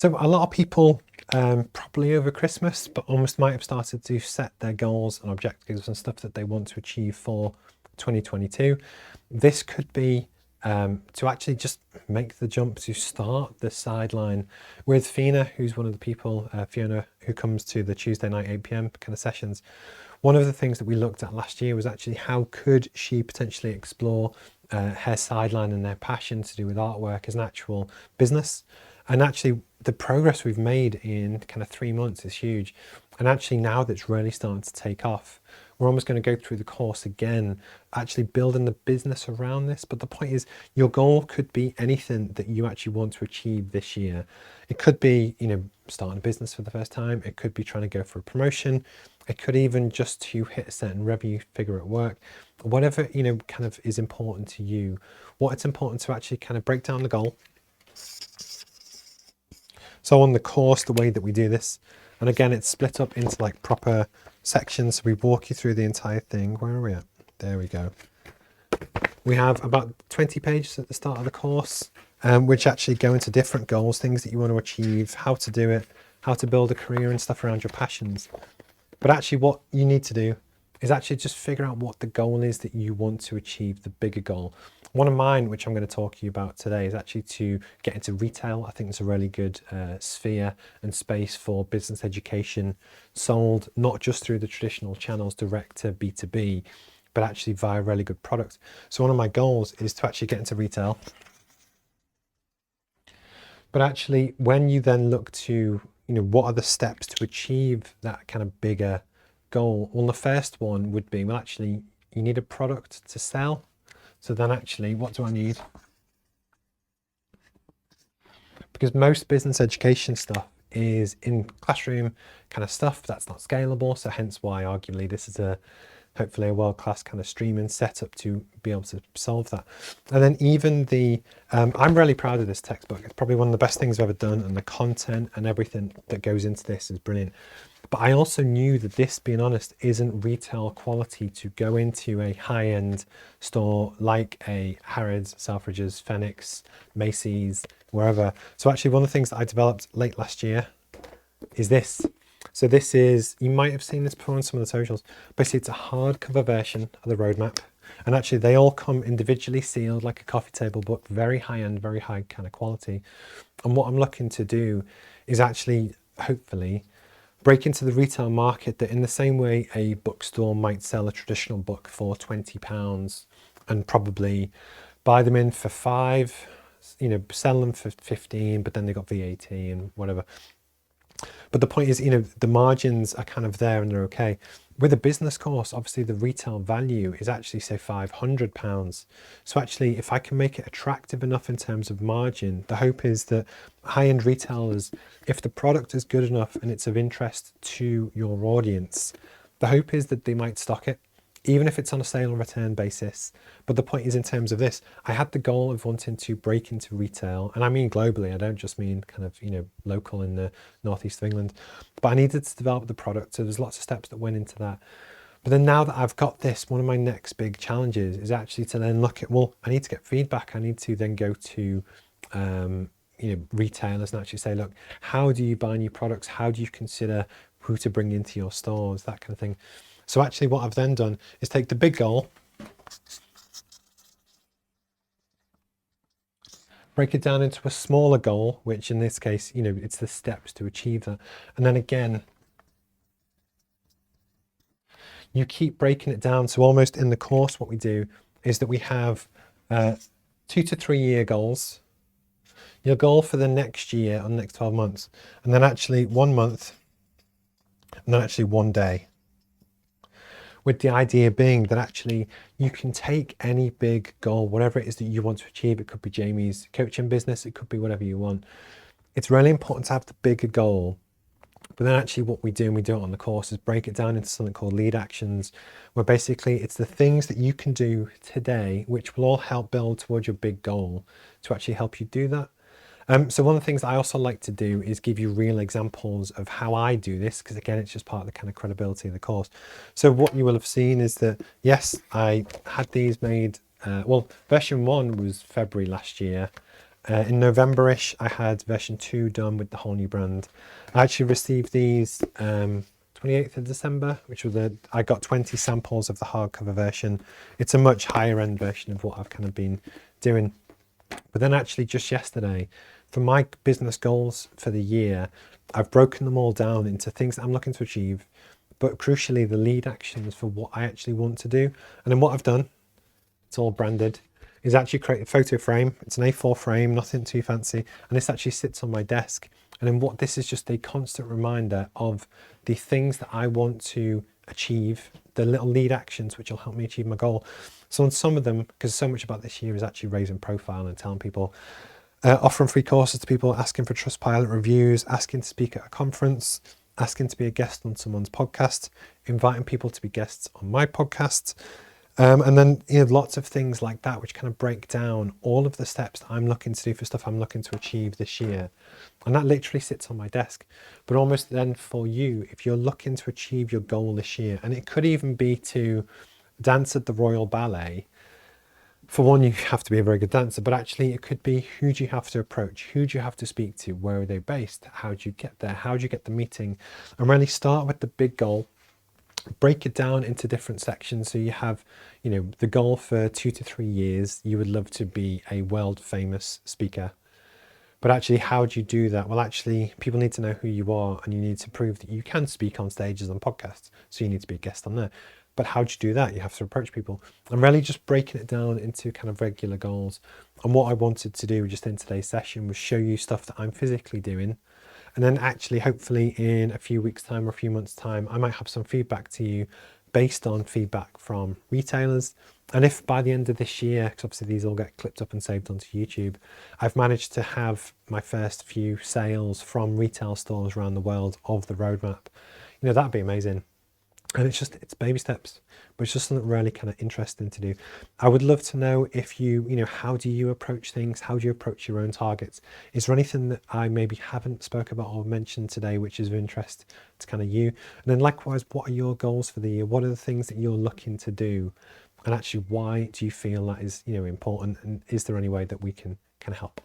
So a lot of people probably over Christmas, but almost might have started to set their goals and objectives and stuff that they want to achieve for 2022. This could be to actually just make the jump to start the sideline with Fiona, who's one of the people, Fiona, who comes to the Tuesday night 8 p.m. kind of sessions. One of the things that we looked at last year was actually how could she potentially explore her sideline and their passion to do with artwork as an actual business. And actually the progress we've made in kind of 3 months is huge. And actually now that's really starting to take off, we're almost going to go through the course again, actually building the business around this. But the point is, your goal could be anything that you actually want to achieve this year. It could be, starting a business for the first time. It could be trying to go for a promotion. It could even just to hit a certain revenue figure at work. Whatever, kind of is important to you. What it's important to actually kind of break down the goal. So on the course, the way that we do this, and again, it's split up into like proper sections. So we walk you through the entire thing. Where are we at? There we go. We have about 20 pages at the start of the course, which actually go into different goals, things that you want to achieve, how to do it, how to build a career and stuff around your passions. But actually what you need to do is actually just figure out what the goal is that you want to achieve, the bigger goal. One of mine, which I'm going to talk to you about today, is actually to get into retail. I think it's a really good sphere and space for business education, sold not just through the traditional channels direct to B2B, but actually via really good products. So one of my goals is to actually get into retail. But actually, when you then look to, what are the steps to achieve that kind of bigger goal? Well, the first one would be, well, actually, you need a product to sell. So then actually, what do I need? Because most business education stuff is in classroom kind of stuff that's not scalable. So hence why arguably this is hopefully a world-class kind of streaming setup to be able to solve that. And then even I'm really proud of this textbook. It's probably one of the best things I've ever done, and the content and everything that goes into this is brilliant. But I also knew that this, being honest, isn't retail quality to go into a high-end store like a Harrods, Selfridges, Phoenix, Macy's, wherever. So actually one of the things that I developed late last year is this. So this is, you might have seen this before on some of the socials. Basically, it's a hardcover version of the roadmap. And actually they all come individually sealed like a coffee table book, very high-end, very high kind of quality. And what I'm looking to do is actually, hopefully, break into the retail market that in the same way a bookstore might sell a traditional book for £20 and probably buy them in for £5, sell them for 15, but then they got VAT and whatever. But the point is, the margins are kind of there and they're okay. With a business course, obviously the retail value is actually say £500. So actually, if I can make it attractive enough in terms of margin, the hope is that high-end retailers, if the product is good enough and it's of interest to your audience, the hope is that they might stock it, even if it's on a sale and return basis. But the point is, in terms of this, I had the goal of wanting to break into retail, and I mean globally. I don't just mean kind of, local in the northeast of England, but I needed to develop the product. So there's lots of steps that went into that. But then now that I've got this, one of my next big challenges is actually to then look at, well, I need to get feedback. I need to then go to, retailers and actually say, look, how do you buy new products? How do you consider who to bring into your stores? That kind of thing. So actually what I've then done is take the big goal, break it down into a smaller goal, which in this case, it's the steps to achieve that. And then again, you keep breaking it down. So almost in the course, what we do is that we have 2 to 3 year goals, your goal for the next year or the next 12 months, and then actually 1 month, and then actually 1 day. With the idea being that actually you can take any big goal, whatever it is that you want to achieve. It could be Jamie's coaching business. It could be whatever you want. It's really important to have the bigger goal. But then actually what we do, and we do it on the course, is break it down into something called lead actions, where basically it's the things that you can do today, which will all help build towards your big goal to actually help you do that. So one of the things I also like to do is give you real examples of how I do this, because again, it's just part of the kind of credibility of the course. So what you will have seen is that, yes, I had these made, well, version 1 was February last year, In November-ish, I had version 2 done with the whole new brand. I actually received these 28th of December, which was I got 20 samples of the hardcover version. It's a much higher end version of what I've kind of been doing. But then actually just yesterday, for my business goals for the year, I've broken them all down into things that I'm looking to achieve, but crucially the lead actions for what I actually want to do. And then what I've done, it's all branded, is actually create a photo frame. It's an A4 frame, nothing too fancy, and this actually sits on my desk. And then what this is just a constant reminder of the things that I want to achieve, the little lead actions which will help me achieve my goal. So on some of them, because so much about this year is actually raising profile and telling people, offering free courses to people, asking for Trustpilot reviews, asking to speak at a conference, asking to be a guest on someone's podcast, inviting people to be guests on my podcast. And then lots of things like that, which kind of break down all of the steps that I'm looking to do for stuff I'm looking to achieve this year. And that literally sits on my desk. But almost then for you, if you're looking to achieve your goal this year, and it could even be to dance at the Royal Ballet. For one, you have to be a very good dancer, but actually it could be, who do you have to approach? Who do you have to speak to? Where are they based? How do you get there? How do you get the meeting? And really start with the big goal. Break it down into different sections. So you have, the goal for 2 to 3 years, you would love to be a world famous speaker. But actually, how do you do that? Well, actually, people need to know who you are, and you need to prove that you can speak on stages and podcasts. So you need to be a guest on there. But how do you do that? You have to approach people. I'm really just breaking it down into kind of regular goals. And what I wanted to do just in today's session was show you stuff that I'm physically doing. And then actually, hopefully in a few weeks' time or a few months' time, I might have some feedback to you based on feedback from retailers. And if by the end of this year, because obviously these all get clipped up and saved onto YouTube, I've managed to have my first few sales from retail stores around the world of the roadmap, that'd be amazing. And it's baby steps, but it's just something really kind of interesting to do. I would love to know if how do you approach things? How do you approach your own targets? Is there anything that I maybe haven't spoke about or mentioned today, which is of interest to kind of you? And then likewise, what are your goals for the year? What are the things that you're looking to do? And actually, why do you feel that is, important? And is there any way that we can help?